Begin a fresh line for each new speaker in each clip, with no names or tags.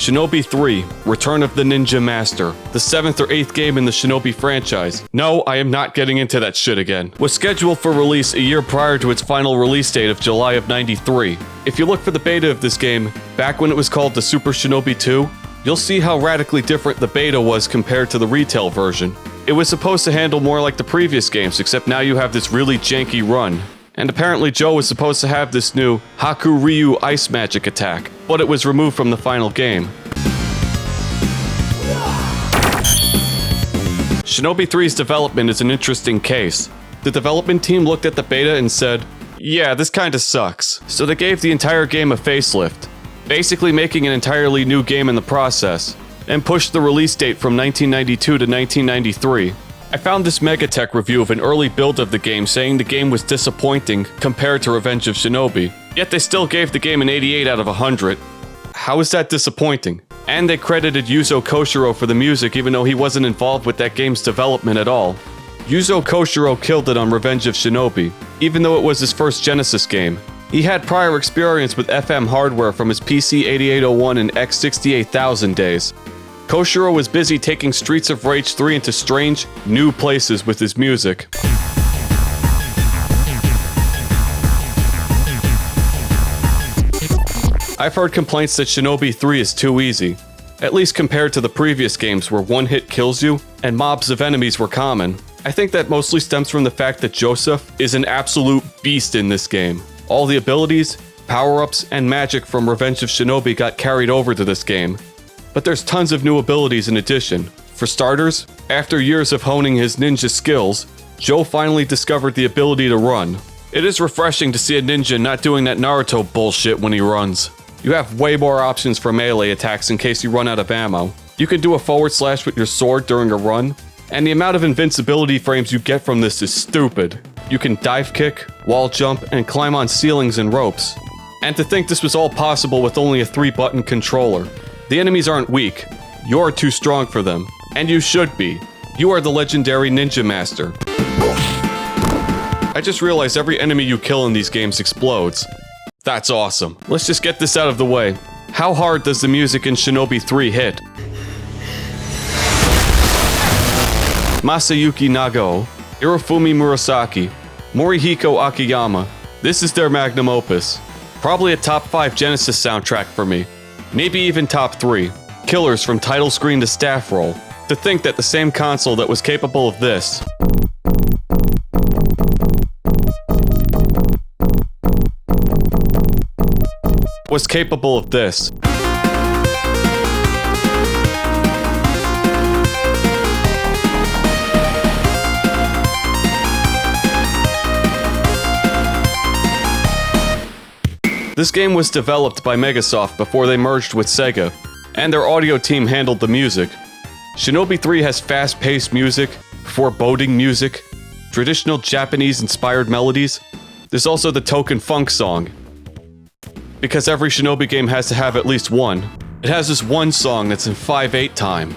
Shinobi III, Return of the Ninja Master, the 7th or 8th game in the Shinobi franchise. No, I am not getting into that shit again. Was scheduled for release a year prior to its final release date of July of '93. If you look for the beta of this game, back when it was called the Super Shinobi 2, you'll see how radically different the beta was compared to the retail version. It was supposed to handle more like the previous games, except now you have this really janky run. And apparently Joe was supposed to have this new Haku Ryu ice magic attack, but it was removed from the final game. Shinobi 3's development is an interesting case. The development team looked at the beta and said, yeah, this kinda sucks. So they gave the entire game a facelift, basically making an entirely new game in the process, and pushed the release date from 1992 to 1993. I found this Megatech review of an early build of the game saying the game was disappointing compared to Revenge of Shinobi, yet they still gave the game an 88 out of 100. How is that disappointing? And they credited Yuzo Koshiro for the music even though he wasn't involved with that game's development at all. Yuzo Koshiro killed it on Revenge of Shinobi, even though it was his first Genesis game. He had prior experience with FM hardware from his PC 8801 and X68000 days. Koshiro was busy taking Streets of Rage 3 into strange, new places with his music. I've heard complaints that Shinobi 3 is too easy, at least compared to the previous games where one hit kills you and mobs of enemies were common. I think that mostly stems from the fact that Joseph is an absolute beast in this game. All the abilities, power-ups, and magic from Revenge of Shinobi got carried over to this game. But there's tons of new abilities in addition. For starters, after years of honing his ninja skills, Joe finally discovered the ability to run. It is refreshing to see a ninja not doing that Naruto bullshit when he runs. You have way more options for melee attacks in case you run out of ammo. You can do a forward slash with your sword during a run, and the amount of invincibility frames you get from this is stupid. You can dive kick, wall jump, and climb on ceilings and ropes. And to think this was all possible with only a 3-button controller. The enemies aren't weak, you're too strong for them, and you should be. You are the legendary Ninja Master. I just realized every enemy you kill in these games explodes. That's awesome. Let's just get this out of the way. How hard does the music in Shinobi 3 hit? Masayuki Nagao, Hirofumi Murasaki, Morihiko Akiyama. This is their magnum opus. Probably a top 5 Genesis soundtrack for me. Maybe even top 3. Killers from title screen to staff roll. To think that the same console that was capable of this was capable of this. This game was developed by Megasoft before they merged with Sega, and their audio team handled the music. Shinobi 3 has fast-paced music, foreboding music, traditional Japanese-inspired melodies. There's also the token funk song. Because every Shinobi game has to have at least one, it has this one song that's in 5/8 time.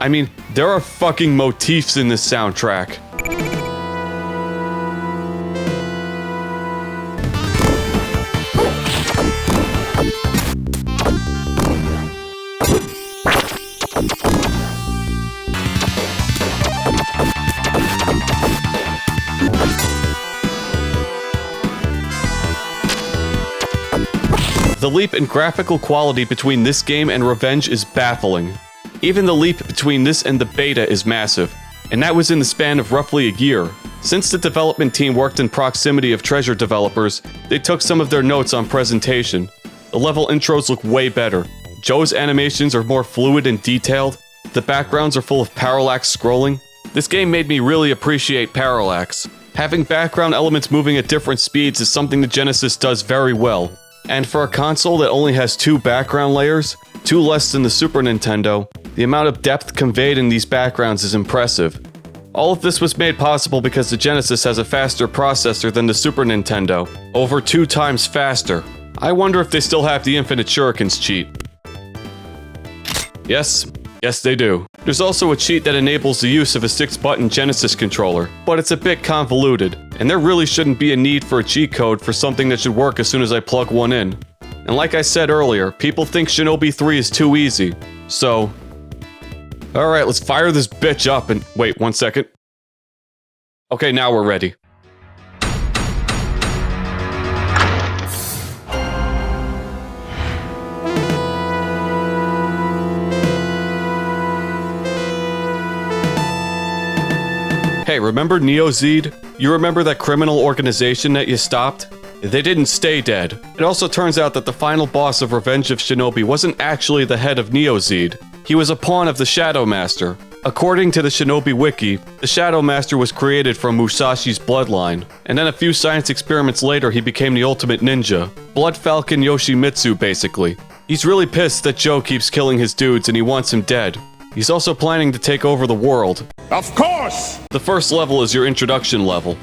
I mean, there are fucking motifs in this soundtrack. The leap in graphical quality between this game and Revenge is baffling. Even the leap between this and the beta is massive, and that was in the span of roughly a year. Since the development team worked in proximity of Treasure developers, they took some of their notes on presentation. The level intros look way better. Joe's animations are more fluid and detailed. The backgrounds are full of parallax scrolling. This game made me really appreciate parallax. Having background elements moving at different speeds is something the Genesis does very well. And for a console that only has 2 background layers, 2 less than the Super Nintendo, the amount of depth conveyed in these backgrounds is impressive. All of this was made possible because the Genesis has a faster processor than the Super Nintendo, over 2 times faster. I wonder if they still have the Infinite Shurikens cheat. Yes they do. There's also a cheat that enables the use of a 6-button Genesis controller, but it's a bit convoluted, and there really shouldn't be a need for a cheat code for something that should work as soon as I plug one in. And like I said earlier, people think Shinobi 3 is too easy, so... Alright, let's fire this bitch up and... Wait, 1 second. Okay, now we're ready. Hey, remember Neo-Zed? You remember that criminal organization that you stopped? They didn't stay dead. It also turns out that the final boss of Revenge of Shinobi wasn't actually the head of Neo-Zed. He was a pawn of the Shadow Master. According to the Shinobi Wiki, the Shadow Master was created from Musashi's bloodline, and then a few science experiments later he became the ultimate ninja. Blood Falcon Yoshimitsu, basically. He's really pissed that Joe keeps killing his dudes and he wants him dead. He's also planning to take over the world.
Of course!
The first level is your introduction level.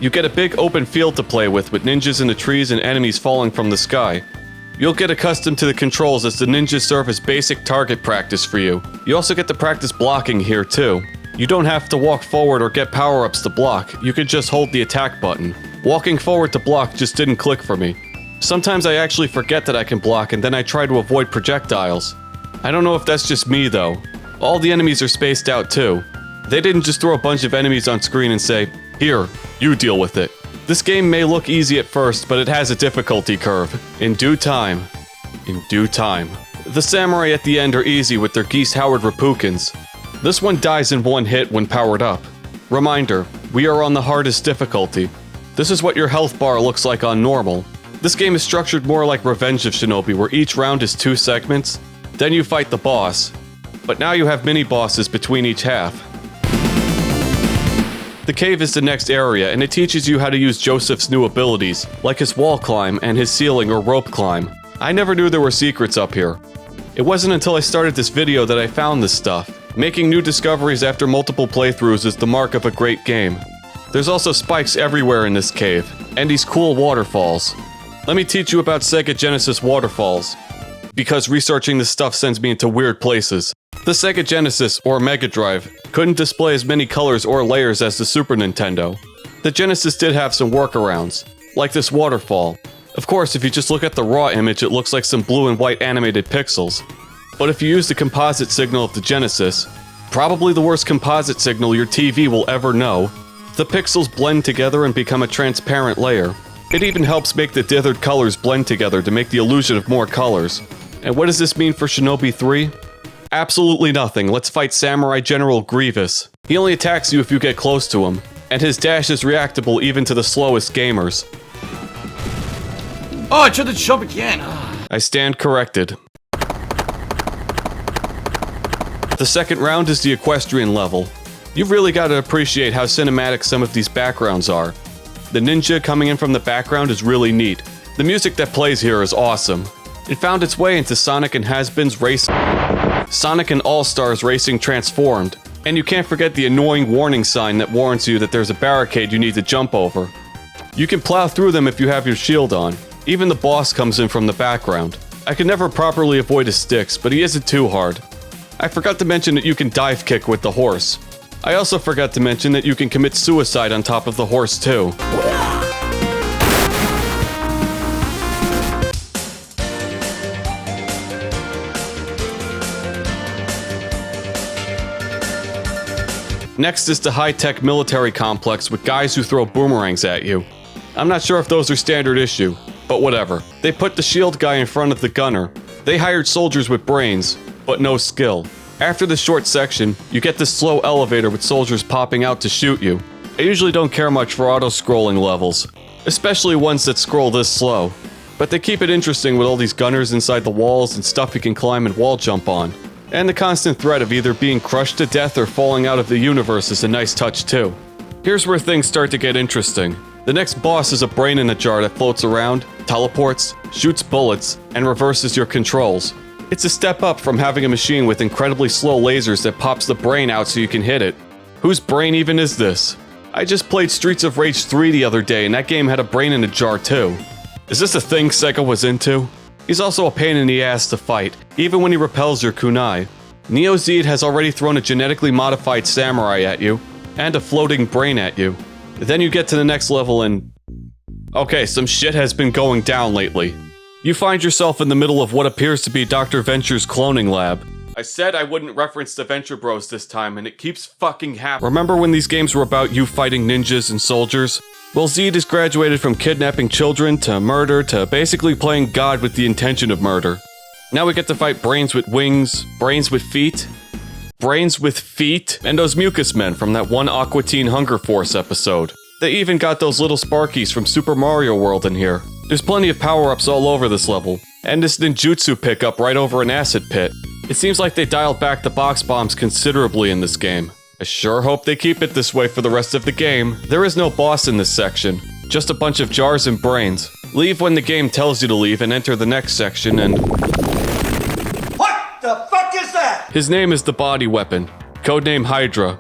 You get a big open field to play with ninjas in the trees and enemies falling from the sky. You'll get accustomed to the controls as the ninjas serve as basic target practice for you. You also get to practice blocking here too. You don't have to walk forward or get power-ups to block, you could just hold the attack button. Walking forward to block just didn't click for me. Sometimes I actually forget that I can block and then I try to avoid projectiles. I don't know if that's just me though. All the enemies are spaced out too. They didn't just throw a bunch of enemies on screen and say, "Here, you deal with it." This game may look easy at first, but it has a difficulty curve. In due time. The samurai at the end are easy with their Geese Howard Repukins. This one dies in one hit when powered up. Reminder, we are on the hardest difficulty. This is what your health bar looks like on normal. This game is structured more like Revenge of Shinobi, where each round is 2 segments. Then you fight the boss. But now you have mini-bosses between each half. The cave is the next area, and it teaches you how to use Joseph's new abilities, like his wall climb and his ceiling or rope climb. I never knew there were secrets up here. It wasn't until I started this video that I found this stuff. Making new discoveries after multiple playthroughs is the mark of a great game. There's also spikes everywhere in this cave, and these cool waterfalls. Let me teach you about Sega Genesis waterfalls, because researching this stuff sends me into weird places. The Sega Genesis, or Mega Drive, couldn't display as many colors or layers as the Super Nintendo. The Genesis did have some workarounds, like this waterfall. Of course, if you just look at the raw image, it looks like some blue and white animated pixels. But if you use the composite signal of the Genesis, probably the worst composite signal your TV will ever know, the pixels blend together and become a transparent layer. It even helps make the dithered colors blend together to make the illusion of more colors. And what does this mean for Shinobi 3? Absolutely nothing. Let's fight Samurai General Grievous. He only attacks you if you get close to him, and his dash is reactable even to the slowest gamers.
Oh, I tried to jump again.
I stand corrected. The second round is the equestrian level. You've really got to appreciate how cinematic some of these backgrounds are. The ninja coming in from the background is really neat. The music that plays here is awesome. It found its way into Sonic and Has-Been's Racing, Sonic and All-Stars Racing Transformed, and you can't forget the annoying warning sign that warns you that there's a barricade you need to jump over. You can plow through them if you have your shield on. Even the boss comes in from the background. I could never properly avoid his sticks, but he isn't too hard. I forgot to mention that you can dive kick with the horse. I also forgot to mention that you can commit suicide on top of the horse too. Next is the high-tech military complex with guys who throw boomerangs at you. I'm not sure if those are standard issue, but whatever. They put the shield guy in front of the gunner. They hired soldiers with brains, but no skill. After the short section, you get this slow elevator with soldiers popping out to shoot you. I usually don't care much for auto-scrolling levels, especially ones that scroll this slow. But they keep it interesting with all these gunners inside the walls and stuff you can climb and wall jump on. And the constant threat of either being crushed to death or falling out of the universe is a nice touch too. Here's where things start to get interesting. The next boss is a brain in a jar that floats around, teleports, shoots bullets, and reverses your controls. It's a step up from having a machine with incredibly slow lasers that pops the brain out so you can hit it. Whose brain even is this? I just played Streets of Rage 3 the other day and that game had a brain in a jar too. Is this a thing Sega was into? He's also a pain in the ass to fight, even when he repels your kunai. Neo Zed has already thrown a genetically modified samurai at you, and a floating brain at you. Then you get to the next level and... okay, some shit has been going down lately. You find yourself in the middle of what appears to be Dr. Venture's cloning lab. I said I wouldn't reference the Venture Bros this time, and it keeps fucking happening. Remember when these games were about you fighting ninjas and soldiers? Well, Zed has graduated from kidnapping children to murder to basically playing God with the intention of murder. Now we get to fight brains with wings, brains with feet, and those mucus men from that one Aqua Teen Hunger Force episode. They even got those little Sparkies from Super Mario World in here. There's plenty of power-ups all over this level, and this ninjutsu pickup right over an acid pit. It seems like they dialed back the box bombs considerably in this game. I sure hope they keep it this way for the rest of the game. There is no boss in this section, just a bunch of jars and brains. Leave when the game tells you to leave and enter the next section and...
What the fuck is that?
His name is the Body Weapon, codename Hydra.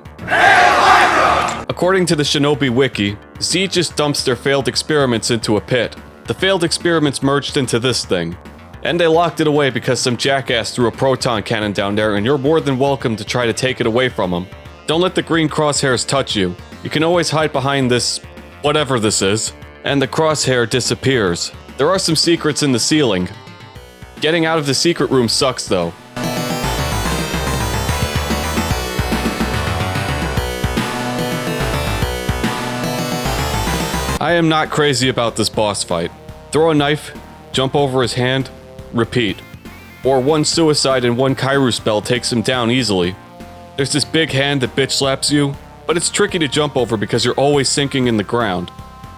According to the Shinobi Wiki, Z just dumps their failed experiments into a pit. The failed experiments merged into this thing. And they locked it away because some jackass threw a proton cannon down there, and you're more than welcome to try to take it away from him. Don't let the green crosshairs touch you. You can always hide behind this... whatever this is. And the crosshair disappears. There are some secrets in the ceiling. Getting out of the secret room sucks though. I am not crazy about this boss fight. Throw a knife, jump over his hand, repeat. Or one suicide and one Kairu spell takes him down easily. There's this big hand that bitch slaps you, but it's tricky to jump over because you're always sinking in the ground.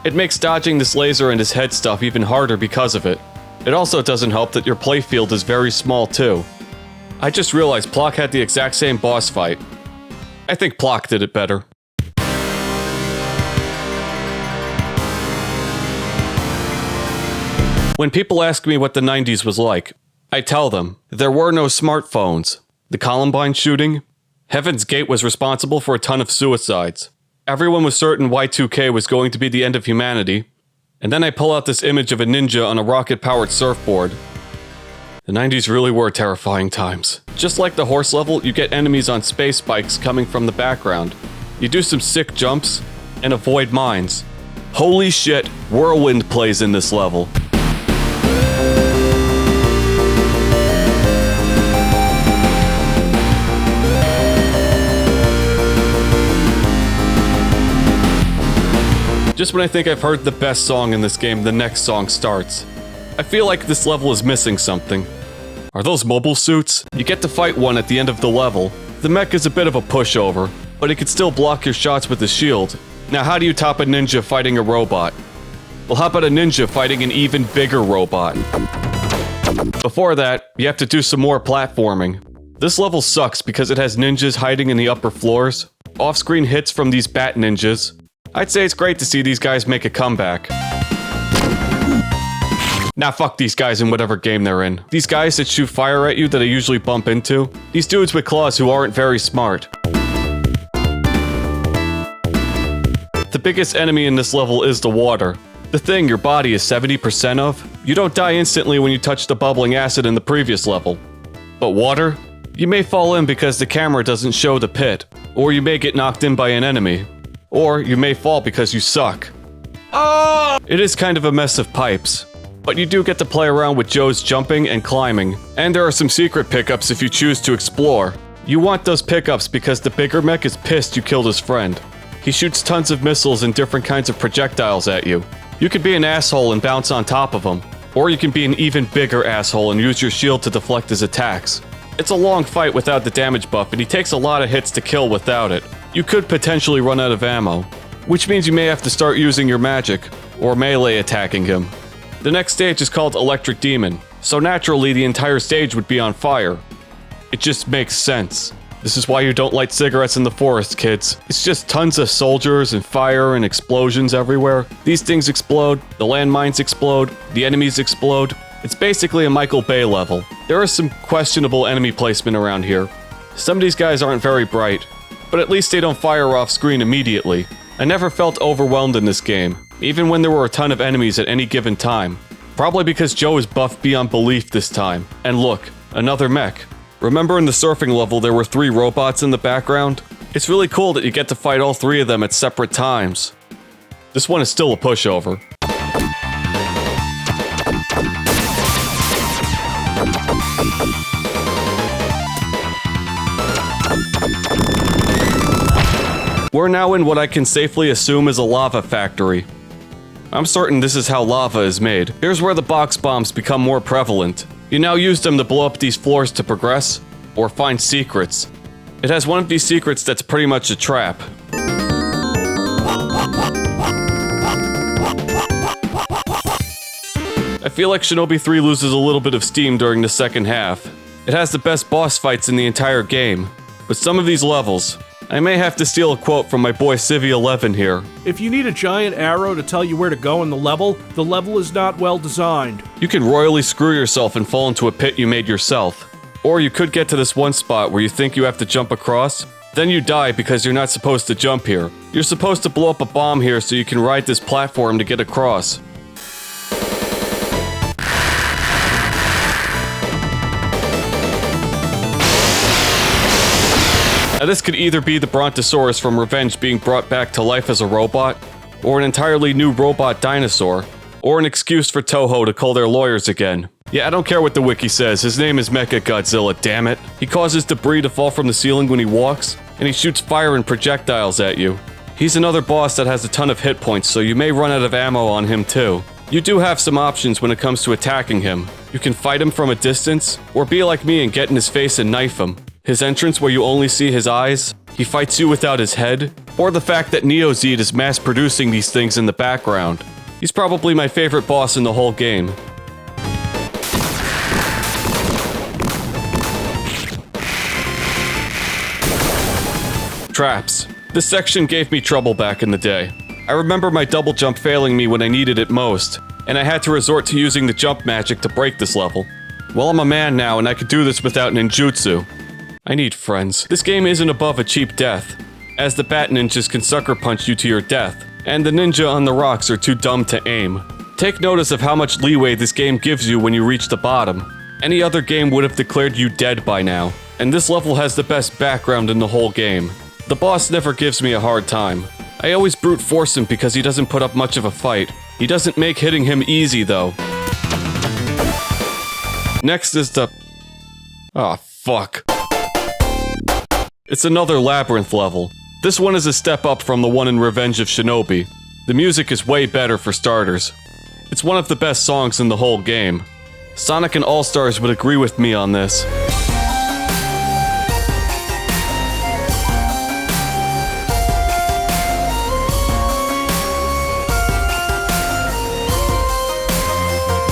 It makes dodging this laser and his head stuff even harder because of it. It also doesn't help that your playfield is very small too. I just realized Plock had the exact same boss fight. I think Plock did it better. When people ask me what the 90s was like, I tell them there were no smartphones. The Columbine shooting? Heaven's Gate was responsible for a ton of suicides. Everyone was certain Y2K was going to be the end of humanity. And then I pull out this image of a ninja on a rocket-powered surfboard. The 90s really were terrifying times. Just like the horse level, you get enemies on space bikes coming from the background. You do some sick jumps, and avoid mines. Holy shit, Whirlwind plays in this level. Just when I think I've heard the best song in this game, the next song starts. I feel like this level is missing something. Are those mobile suits? You get to fight one at the end of the level. The mech is a bit of a pushover, but it can still block your shots with the shield. Now how do you top a ninja fighting a robot? Well, how about a ninja fighting an even bigger robot? Before that, you have to do some more platforming. This level sucks because it has ninjas hiding in the upper floors, off-screen hits from these bat ninjas. I'd say it's great to see these guys make a comeback. Nah, fuck these guys in whatever game they're in. These guys that shoot fire at you that I usually bump into. These dudes with claws who aren't very smart. The biggest enemy in this level is the water. The thing your body is 70% of. You don't die instantly when you touch the bubbling acid in the previous level. But water? You may fall in because the camera doesn't show the pit. Or you may get knocked in by an enemy. Or you may fall because you suck. Oh! It is kind of a mess of pipes. But you do get to play around with Joe's jumping and climbing. And there are some secret pickups if you choose to explore. You want those pickups because the bigger mech is pissed you killed his friend. He shoots tons of missiles and different kinds of projectiles at you. You could be an asshole and bounce on top of him. Or you can be an even bigger asshole and use your shield to deflect his attacks. It's a long fight without the damage buff, and he takes a lot of hits to kill without it. You could potentially run out of ammo, which means you may have to start using your magic, or melee attacking him. The next stage is called Electric Demon, so naturally the entire stage would be on fire. It just makes sense. This is why you don't light cigarettes in the forest, kids. It's just tons of soldiers and fire and explosions everywhere. These things explode, the landmines explode, the enemies explode. It's basically a Michael Bay level. There is some questionable enemy placement around here. Some of these guys aren't very bright, but at least they don't fire off screen immediately. I never felt overwhelmed in this game, even when there were a ton of enemies at any given time. Probably because Joe is buffed beyond belief this time. And look, another mech. Remember in the surfing level there were 3 robots in the background? It's really cool that you get to fight all 3 of them at separate times. This one is still a pushover. We're now in what I can safely assume is a lava factory. I'm certain this is how lava is made. Here's where the box bombs become more prevalent. You now use them to blow up these floors to progress, or find secrets. It has one of these secrets that's pretty much a trap. I feel like Shinobi 3 loses a little bit of steam during the second half. It has the best boss fights in the entire game, but some of these levels, I may have to steal a quote from my boy Civi11 here.
If you need a giant arrow to tell you where to go in the level is not well designed.
You can royally screw yourself and fall into a pit you made yourself. Or you could get to this one spot where you think you have to jump across, then you die because you're not supposed to jump here. You're supposed to blow up a bomb here so you can ride this platform to get across. Now this could either be the Brontosaurus from Revenge being brought back to life as a robot, or an entirely new robot dinosaur, or an excuse for Toho to call their lawyers again. Yeah, I don't care what the wiki says, his name is Mechagodzilla, damn it. He causes debris to fall from the ceiling when he walks, and he shoots fire and projectiles at you. He's another boss that has a ton of hit points, so you may run out of ammo on him too. You do have some options when it comes to attacking him. You can fight him from a distance, or be like me and get in his face and knife him. His entrance where you only see his eyes, he fights you without his head, or the fact that NeoZ is mass producing these things in the background. He's probably my favorite boss in the whole game. Traps. This section gave me trouble back in the day. I remember my double jump failing me when I needed it most, and I had to resort to using the jump magic to break this level. Well, I'm a man now and I could do this without ninjutsu. I need friends. This game isn't above a cheap death, as the bat ninjas can sucker punch you to your death, and the ninja on the rocks are too dumb to aim. Take notice of how much leeway this game gives you when you reach the bottom. Any other game would have declared you dead by now, and this level has the best background in the whole game. The boss never gives me a hard time. I always brute force him because he doesn't put up much of a fight. He doesn't make hitting him easy though. Next is the... Aw, fuck. It's another labyrinth level. This one is a step up from the one in Revenge of Shinobi. The music is way better for starters. It's one of the best songs in the whole game. Sonic and All-Stars would agree with me on this.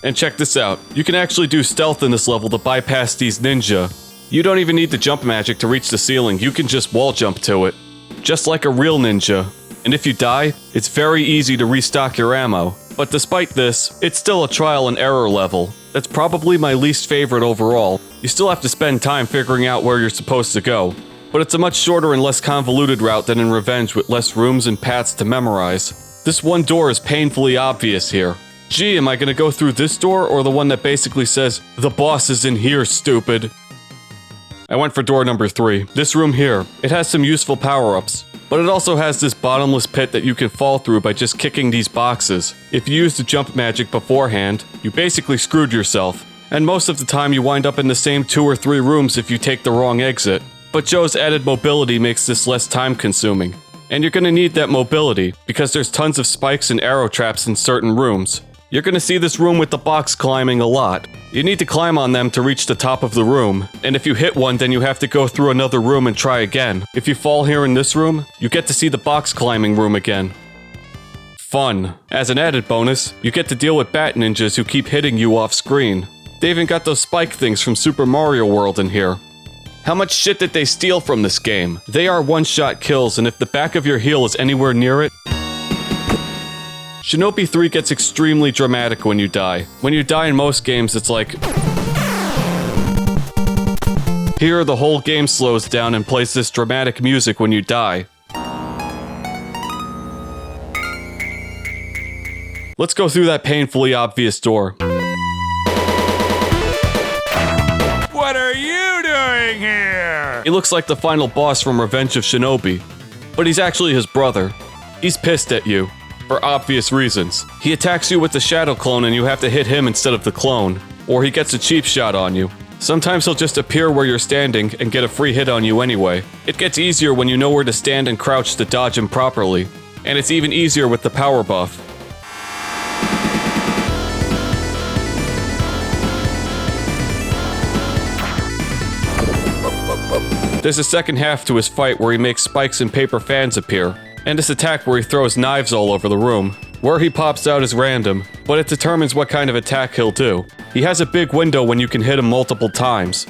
And check this out, you can actually do stealth in this level to bypass these ninja. You don't even need the jump magic to reach the ceiling, you can just wall jump to it. Just like a real ninja. And if you die, it's very easy to restock your ammo. But despite this, it's still a trial and error level. That's probably my least favorite overall. You still have to spend time figuring out where you're supposed to go. But it's a much shorter and less convoluted route than in Revenge with less rooms and paths to memorize. This one door is painfully obvious here. Gee, am I gonna go through this door or the one that basically says, "The boss is in here, stupid"? I went for door number 3. This room here. It has some useful power-ups, but it also has this bottomless pit that you can fall through by just kicking these boxes. If you used the jump magic beforehand, you basically screwed yourself, and most of the time you wind up in the same 2 or 3 rooms if you take the wrong exit. But Joe's added mobility makes this less time-consuming. And you're gonna need that mobility, because there's tons of spikes and arrow traps in certain rooms. You're gonna see this room with the box climbing a lot. You need to climb on them to reach the top of the room, and if you hit one then you have to go through another room and try again. If you fall here in this room, you get to see the box climbing room again. Fun. As an added bonus, you get to deal with bat ninjas who keep hitting you off screen. They even got those spike things from Super Mario World in here. How much shit did they steal from this game? They are one-shot kills, and if the back of your heel is anywhere near it, Shinobi 3 gets extremely dramatic when you die. When you die in most games, it's like... Here, the whole game slows down and plays this dramatic music when you die. Let's go through that painfully obvious door.
What are you doing
doing here?
He looks like the final boss from Revenge of Shinobi, but he's actually his brother. He's pissed at you, for obvious reasons. He attacks you with the shadow clone and you have to hit him instead of the clone, or he gets a cheap shot on you. Sometimes he'll just appear where you're standing and get a free hit on you anyway. It gets easier when you know where to stand and crouch to dodge him properly, and it's even easier with the power buff. There's a second half to his fight where he makes spikes and paper fans appear, and this attack where he throws knives all over the room. Where he pops out is random, but it determines what kind of attack he'll do. He has a big window when you can hit him multiple times.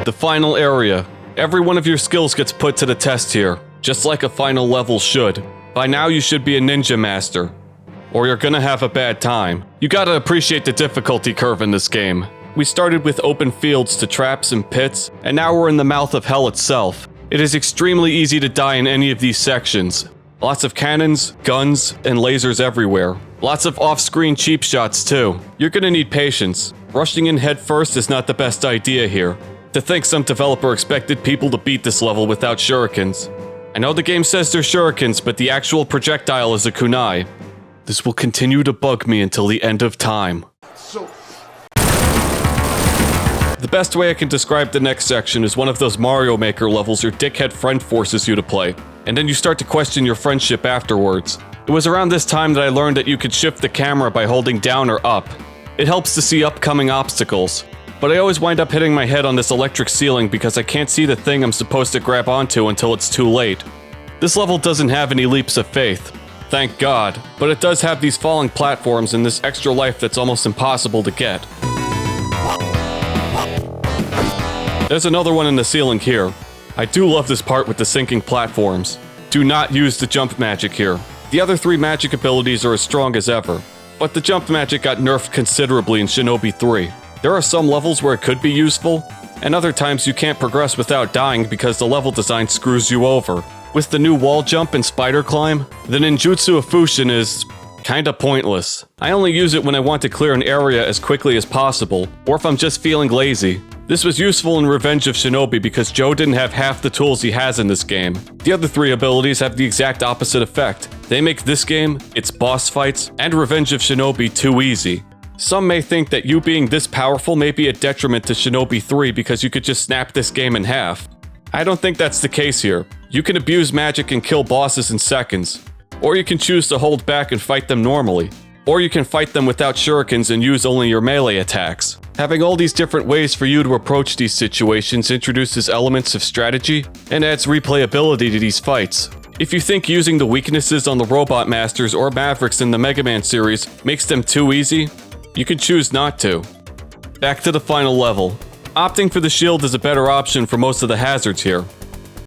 The final area. Every one of your skills gets put to the test here, just like a final level should. By now you should be a ninja master, or you're gonna have a bad time. You gotta appreciate the difficulty curve in this game. We started with open fields to traps and pits, and now we're in the mouth of hell itself. It is extremely easy to die in any of these sections. Lots of cannons, guns, and lasers everywhere. Lots of off-screen cheap shots too. You're gonna need patience. Rushing in head first is not the best idea here. To think some developer expected people to beat this level without shurikens. I know the game says they're shurikens, but the actual projectile is a kunai. This will continue to bug me until the end of time. The best way I can describe the next section is one of those Mario Maker levels your dickhead friend forces you to play, and then you start to question your friendship afterwards. It was around this time that I learned that you could shift the camera by holding down or up. It helps to see upcoming obstacles. But I always wind up hitting my head on this electric ceiling because I can't see the thing I'm supposed to grab onto until it's too late. This level doesn't have any leaps of faith, thank God, but it does have these falling platforms and this extra life that's almost impossible to get. There's another one in the ceiling here. I do love this part with the sinking platforms. Do not use the jump magic here. The other three magic abilities are as strong as ever, but the jump magic got nerfed considerably in Shinobi 3. There are some levels where it could be useful, and other times you can't progress without dying because the level design screws you over. With the new wall jump and spider climb, the ninjutsu of Fushin is kinda pointless. I only use it when I want to clear an area as quickly as possible, or if I'm just feeling lazy. This was useful in Revenge of Shinobi because Joe didn't have half the tools he has in this game. The other three abilities have the exact opposite effect. They make this game, its boss fights, and Revenge of Shinobi too easy. Some may think that you being this powerful may be a detriment to Shinobi 3 because you could just snap this game in half. I don't think that's the case here. You can abuse magic and kill bosses in seconds. Or you can choose to hold back and fight them normally. Or you can fight them without shurikens and use only your melee attacks. Having all these different ways for you to approach these situations introduces elements of strategy and adds replayability to these fights. If you think using the weaknesses on the Robot Masters or Mavericks in the Mega Man series makes them too easy, you can choose not to. Back to the final level. Opting for the shield is a better option for most of the hazards here.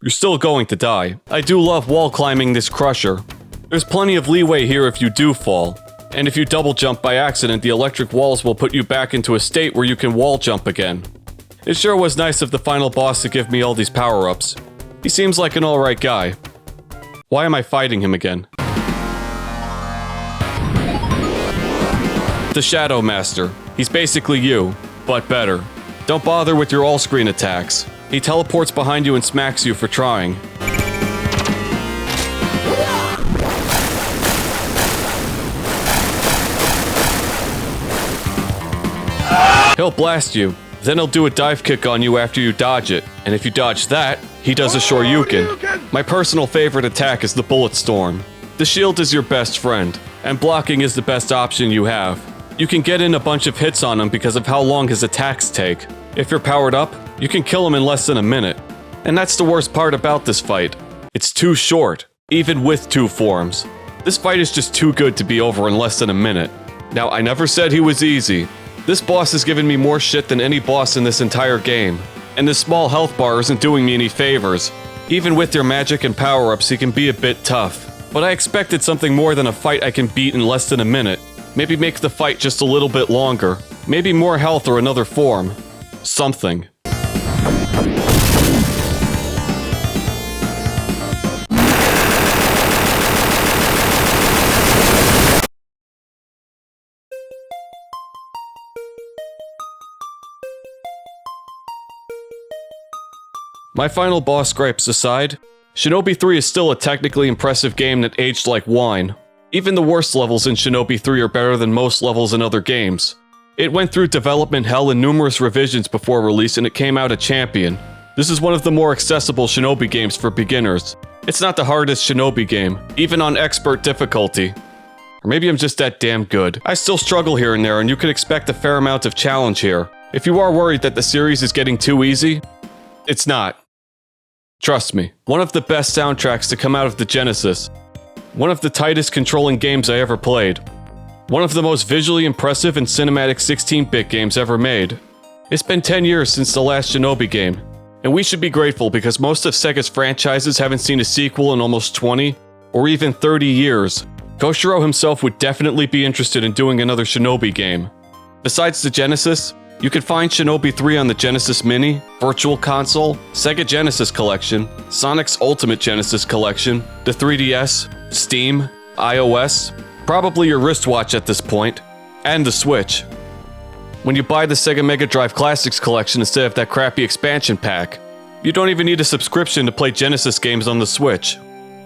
You're still going to die. I do love wall climbing this crusher. There's plenty of leeway here if you do fall. And if you double jump by accident, the electric walls will put you back into a state where you can wall jump again. It sure was nice of the final boss to give me all these power-ups. He seems like an alright guy. Why am I fighting him again? The Shadow Master. He's basically you, but better. Don't bother with your all-screen attacks. He teleports behind you and smacks you for trying. He'll blast you, then he'll do a dive kick on you after you dodge it, and if you dodge that, he does a Shoryuken. My personal favorite attack is the Bullet Storm. The shield is your best friend, and blocking is the best option you have. You can get in a bunch of hits on him because of how long his attacks take. If you're powered up, you can kill him in less than a minute. And that's the worst part about this fight. It's too short, even with two forms. This fight is just too good to be over in less than a minute. Now, I never said he was easy. This boss has given me more shit than any boss in this entire game. And this small health bar isn't doing me any favors. Even with your magic and power-ups, he can be a bit tough. But I expected something more than a fight I can beat in less than a minute. Maybe make the fight just a little bit longer. Maybe more health or another form. Something. My final boss gripes aside, Shinobi 3 is still a technically impressive game that aged like wine. Even the worst levels in Shinobi 3 are better than most levels in other games. It went through development hell and numerous revisions before release, and it came out a champion. This is one of the more accessible Shinobi games for beginners. It's not the hardest Shinobi game, even on expert difficulty. Or maybe I'm just that damn good. I still struggle here and there, and you can expect a fair amount of challenge here. If you are worried that the series is getting too easy, it's not. Trust me. One of the best soundtracks to come out of the Genesis. One of the tightest controlling games I ever played. One of the most visually impressive and cinematic 16-bit games ever made. It's been 10 years since the last Shinobi game, and we should be grateful because most of Sega's franchises haven't seen a sequel in almost 20 or even 30 years. Koshiro himself would definitely be interested in doing another Shinobi game. Besides the Genesis, you can find Shinobi 3 on the Genesis Mini, Virtual Console, Sega Genesis Collection, Sonic's Ultimate Genesis Collection, the 3DS, Steam, iOS, probably your wristwatch at this point, and the Switch. When you buy the Sega Mega Drive Classics Collection instead of that crappy expansion pack, you don't even need a subscription to play Genesis games on the Switch.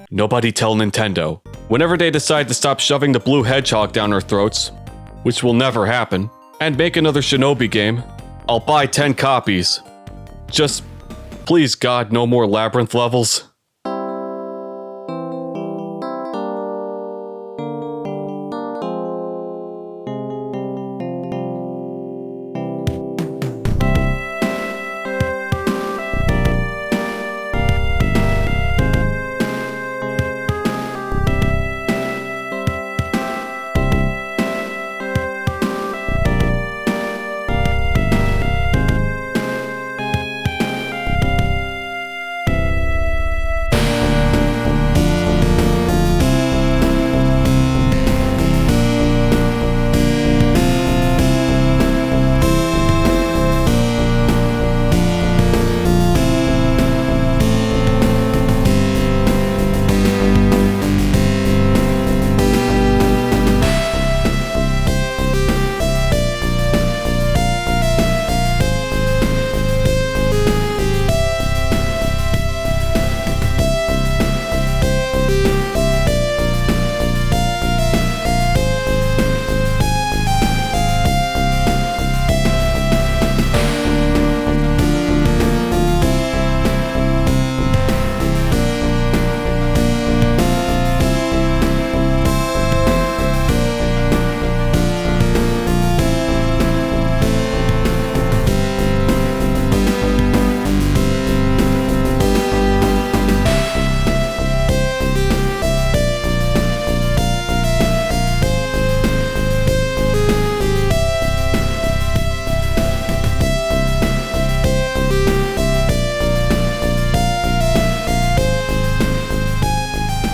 Nobody tell Nintendo. Whenever they decide to stop shoving the blue hedgehog down our throats, which will never happen, and make another Shinobi game, I'll buy 10 copies. Just, please God, no more Labyrinth levels.